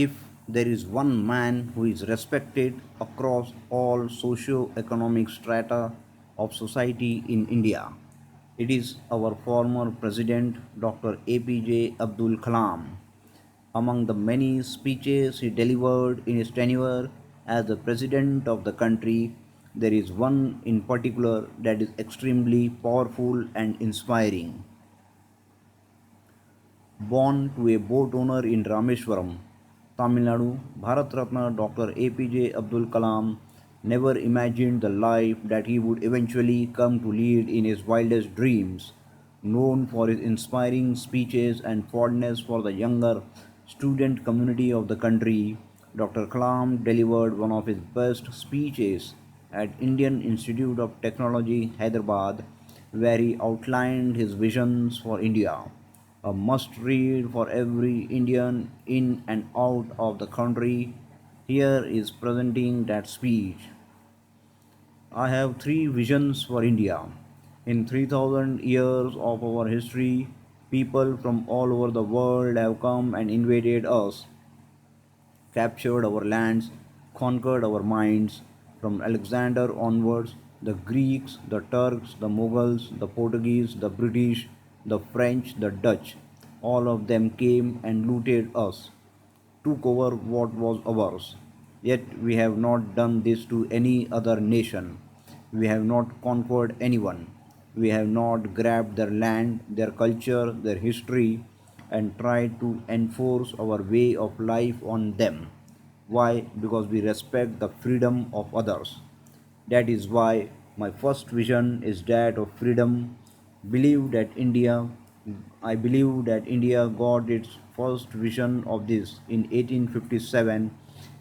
If there is one man who is respected across all socio-economic strata of society in India, it is our former President Dr. APJ Abdul Kalam. Among the many speeches he delivered in his tenure as the President of the country, there is one in particular that is extremely powerful and inspiring. Born to a boat owner in Rameswaram, Tamil Nadu, Bharat Ratna Dr. APJ Abdul Kalam never imagined the life that he would eventually come to lead in his wildest dreams. Known for his inspiring speeches and fondness for the younger student community of the country, Dr. Kalam delivered one of his best speeches at Indian Institute of Technology, Hyderabad, where he outlined his visions for India, a must read for every Indian in and out of the country. Here is presenting that speech. I have three visions for India. In 3000 years of our history, people from all over the world have come and invaded us, captured our lands, conquered our minds. From Alexander onwards, the Greeks, the Turks, the Mughals, the Portuguese, the British, the French, the Dutch, all of them came and looted us, took over what was ours. Yet we have not done this to any other nation. We have not conquered anyone. We have not grabbed their land, their culture, their history, and tried to enforce our way of life on them. Why? Because we respect the freedom of others. That is why my first vision is that of freedom. Believe that India I believe that India got its first vision of this in 1857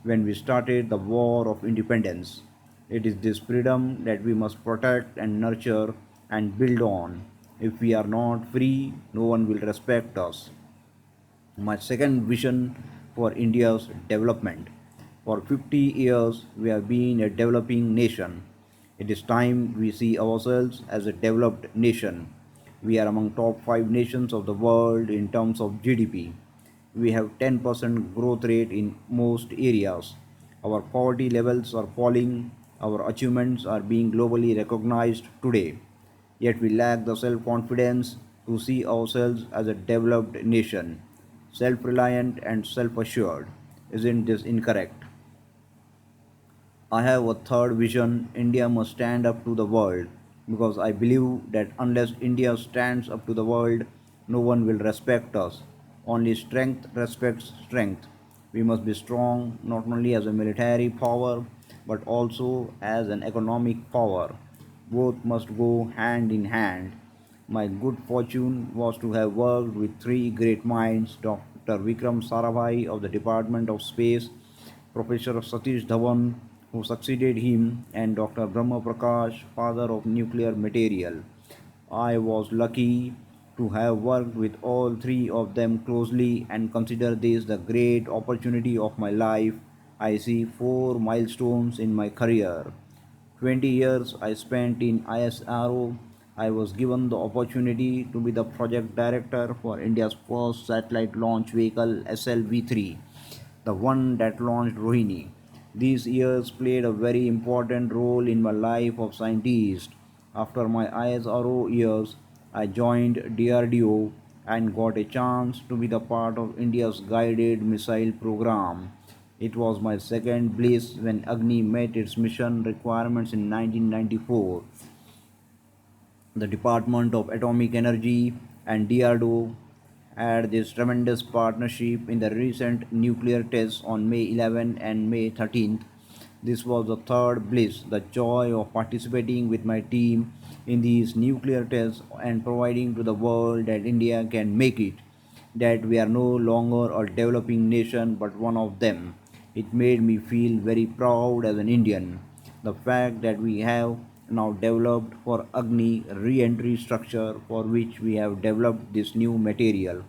when we started the War of Independence. It is this freedom that we must protect and nurture and build on. If we are not free, no one will respect us. My second vision for India's development. For 50 years, we have been a developing nation. It is time we see ourselves as a developed nation. We are among top 5 nations of the world in terms of GDP. We have 10% growth rate in most areas. Our poverty levels are falling. Our achievements are being globally recognized today. Yet we lack the self confidence to see ourselves as a developed nation, self reliant and self assured. Isn't this incorrect? I have a third vision. India must stand up to the world because I believe that unless India stands up to the world, no one will respect us. Only strength respects strength. We must be strong not only as a military power but also as an economic power. Both must go hand in hand. My good fortune was to have worked with three great minds: Dr. Vikram Sarabhai of the Department of Space, Professor Satish Dhawan, who succeeded him, and Dr. Brahma Prakash, father of nuclear material. I was lucky to have worked with all three of them closely and consider this the great opportunity of my life. I see four milestones in my career. 20 years I spent in ISRO. I was given the opportunity to be the project director for India's first satellite launch vehicle SLV-3, the one that launched Rohini. These years played a very important role in my life of scientist. After my ISRO years, I joined DRDO and got a chance to be the part of India's guided missile program. It was my second bliss when Agni met its mission requirements in 1994. The Department of Atomic Energy and DRDO had this tremendous partnership in the recent nuclear tests on May 11 and May 13th. This was the third bliss, the joy of participating with my team in these nuclear tests and proving to the world that India can make it, that we are no longer a developing nation but one of them. It made me feel very proud as an Indian. The fact that we have now developed for Agni re-entry structure for which we have developed this new material,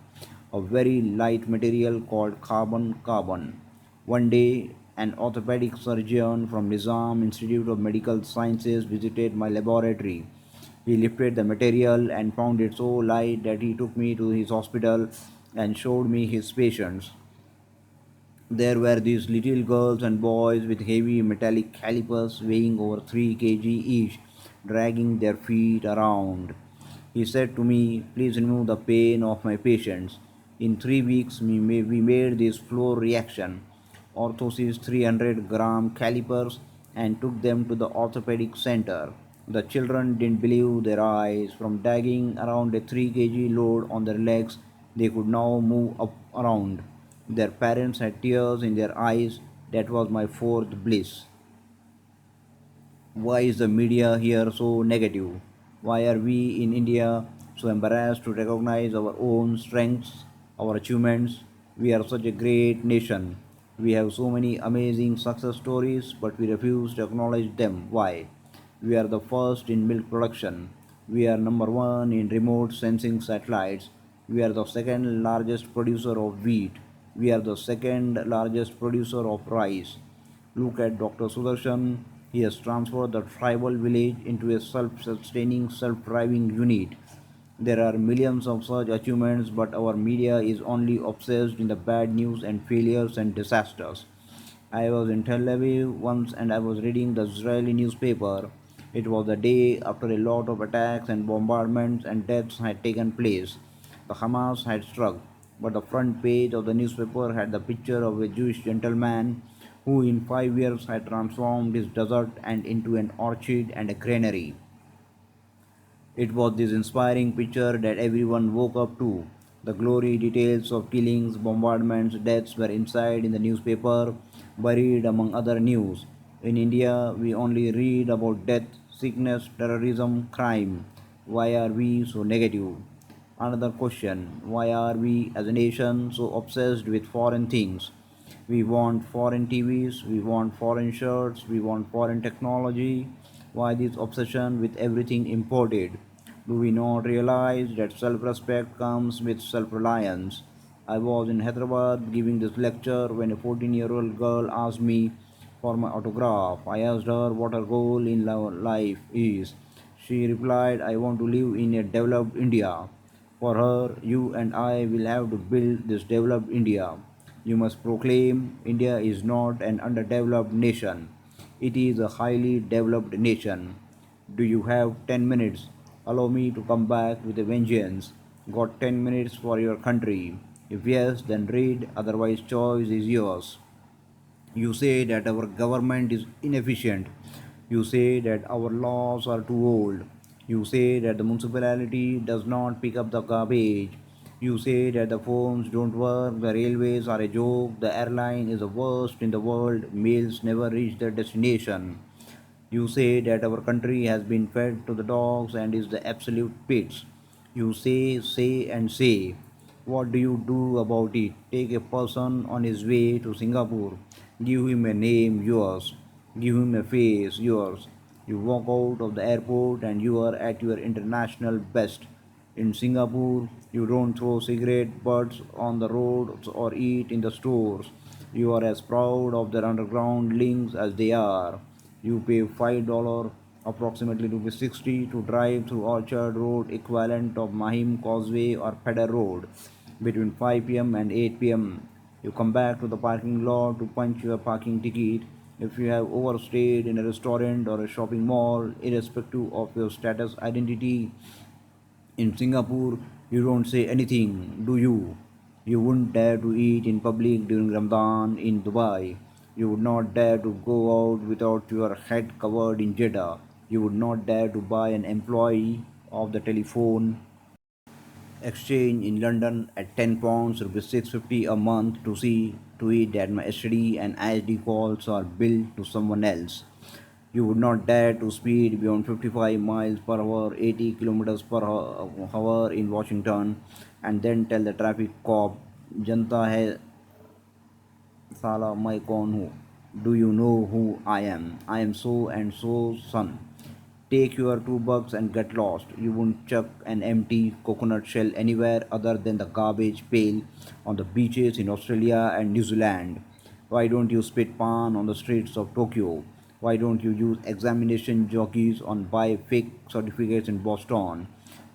a very light material called carbon. One day an orthopedic surgeon from Nizam Institute of Medical Sciences visited my laboratory. He lifted the material and found it so light that he took me to his hospital and showed me his patients. There were these little girls and boys with heavy metallic calipers weighing over 3 kg each, dragging their feet around. He said to me, "Please remove the pain of my patients." In 3 weeks, we made this floor reaction, orthosis 300-gram calipers, and took them to the orthopedic center. The children didn't believe their eyes. From dragging around a 3 kg load on their legs, they could now move up around. Their parents had tears in their eyes. That was my fourth bliss. Why is the media here so negative? Why are we in India so embarrassed to recognize our own strengths, our achievements? We are such a great nation. We have so many amazing success stories, but we refuse to acknowledge them. Why? We are the first in milk production. We are number one in remote sensing satellites. We are the second largest producer of wheat. We are the second largest producer of rice. Look at Dr. Sudarshan. He has transformed the tribal village into a self sustaining, self driving unit. There are millions of such achievements, but our media is only obsessed in the bad news and failures and disasters. I was in Tel Aviv once and I was reading the Israeli newspaper. It was the day after a lot of attacks and bombardments and deaths had taken place. The Hamas had struck, but the front page of the newspaper had the picture of a Jewish gentleman who in 5 years had transformed his desert and into an orchard and a granary. It was this inspiring picture that everyone woke up to. The glory details of killings, bombardments, deaths were inside in the newspaper, buried among other news. In India, we only read about death, sickness, terrorism, crime. Why are we so negative? Another question: why are we as a nation so obsessed with foreign things? We want foreign TVs, we want foreign shirts, we want foreign technology. Why this obsession with everything imported? Do we not realize that self respect comes with self reliance? I was in Hyderabad giving this lecture when a 14-year-old girl asked me for my autograph. I asked her what her goal in life is. She replied, "I want to live in a developed India." For her, you and I will have to build this developed India. You must proclaim India is not an underdeveloped nation, it is a highly developed nation. Do you have 10 minutes? Allow me to come back with a vengeance. Got 10 minutes for your country? If yes, then read, otherwise, choice is yours. You say that our government is inefficient. You say that our laws are too old. You say that the municipality does not pick up the garbage. You say that the phones don't work, the railways are a joke, the airline is the worst in the world, mails never reach their destination. You say that our country has been fed to the dogs and is the absolute pits. You say, and say. What do you do about it? Take a person on his way to Singapore. Give him a name, yours. Give him a face, yours. You walk out of the airport and you are at your international best. In Singapore, you don't throw cigarette butts on the roads or eat in the stores. You are as proud of their underground links as they are. You pay $5, approximately rupees 60, to drive through Orchard Road, equivalent of Mahim Causeway or Pedder Road, between 5 p.m. and 8 p.m. You come back to the parking lot to punch your parking ticket. If you have overstayed in a restaurant or a shopping mall, irrespective of your status identity, in Singapore, you don't say anything, do you? You wouldn't dare to eat in public during Ramadan in Dubai. You would not dare to go out without your head covered in Jeddah. You would not dare to buy an employee of the telephone exchange in London at £10, rupees 650 a month to see to it that my STD and ISD calls are billed to someone else. You would not dare to speed beyond 55 miles per hour, 80 kilometers per hour in Washington, and then tell the traffic cop, "Janta hai Sala mai kaun hu? Do you know who I am? I am so and so son. Take your $2 and get lost." You won't chuck an empty coconut shell anywhere other than the garbage pail on the beaches in Australia and New Zealand. Why don't you spit pan on the streets of Tokyo? Why don't you use examination jockeys on buy fake certificates in Boston?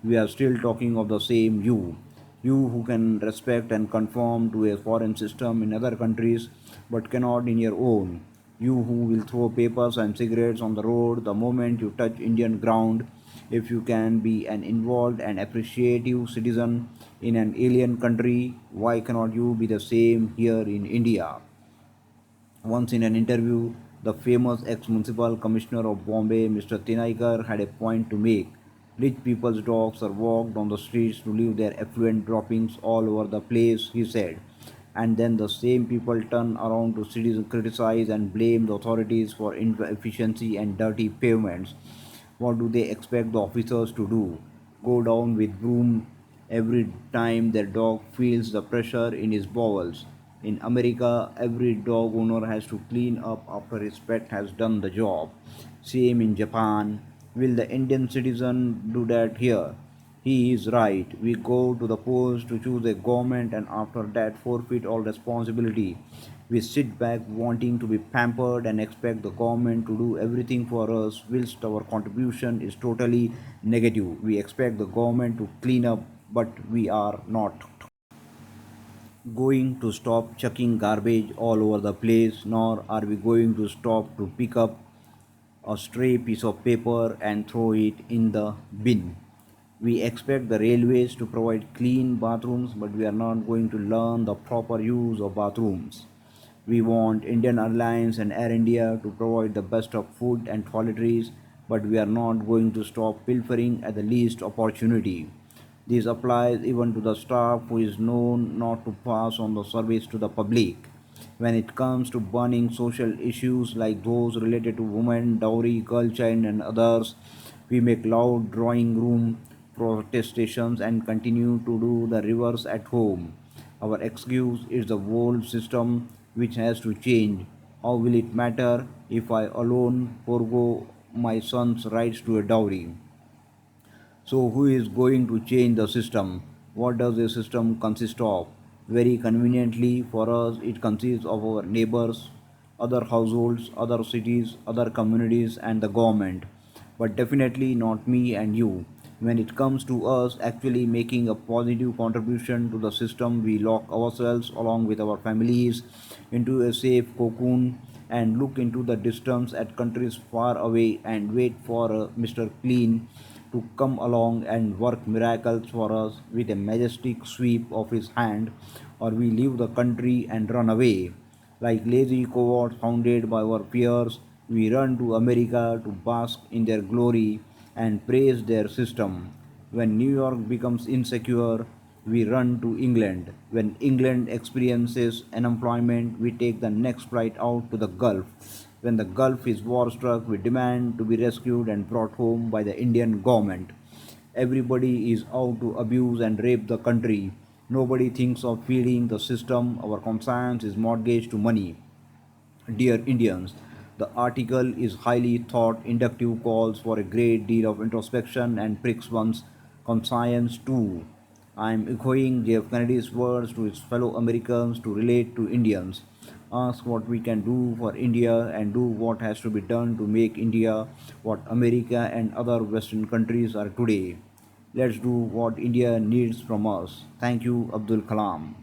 We are still talking of the same you. You who can respect and conform to a foreign system in other countries but cannot in your own. You who will throw papers and cigarettes on the road the moment you touch Indian ground. If you can be an involved and appreciative citizen in an alien country, why cannot you be the same here in India? Once in an interview, the famous ex-municipal commissioner of Bombay, Mr. Tinaikar, had a point to make. Rich people's dogs are walked on the streets to leave their effluent droppings all over the place, he said. And then the same people turn around to criticize and blame the authorities for inefficiency and dirty pavements. What do they expect the officers to do? Go down with broom every time their dog feels the pressure in his bowels. In America, every dog owner has to clean up after his pet has done the job. Same in Japan. Will the Indian citizen do that here? He is right. We go to the polls to choose a government and after that forfeit all responsibility. We sit back wanting to be pampered and expect the government to do everything for us, whilst our contribution is totally negative. We expect the government to clean up, but we are not going to stop chucking garbage all over the place, nor are we going to stop to pick up a stray piece of paper and throw it in the bin. We expect the railways to provide clean bathrooms, but we are not going to learn the proper use of bathrooms. We want Indian Airlines and Air India to provide the best of food and toiletries, but we are not going to stop pilfering at the least opportunity. This applies even to the staff who is known not to pass on the service to the public. When it comes to burning social issues like those related to women, dowry, girl child, and others, we make loud drawing room protestations and continue to do the reverse at home. Our excuse is the whole system which has to change. How will it matter if I alone forego my son's rights to a dowry? So, who is going to change the system? What does the system consist of? Very conveniently for us, it consists of our neighbors, other households, other cities, other communities, and the government. But definitely not me and you. When it comes to us actually making a positive contribution to the system, we lock ourselves along with our families into a safe cocoon and look into the distance at countries far away and wait for Mr. Clean to come along and work miracles for us with a majestic sweep of his hand, or we leave the country and run away. Like lazy cowards hounded by our peers, we run to America to bask in their glory and praise their system. When New York becomes insecure, we run to England. When England experiences unemployment, we take the next flight out to the Gulf. When the Gulf is war struck, we demand to be rescued and brought home by the Indian government. Everybody is out to abuse and rape the country. Nobody thinks of feeding the system. Our conscience is mortgaged to money. Dear Indians, the article is highly thought inductive, calls for a great deal of introspection and pricks one's conscience too. I am echoing JF Kennedy's words to his fellow Americans to relate to Indians. Ask what we can do for India and do what has to be done to make India what America and other Western countries are today. Let's do what India needs from us. Thank you, Abdul Kalam.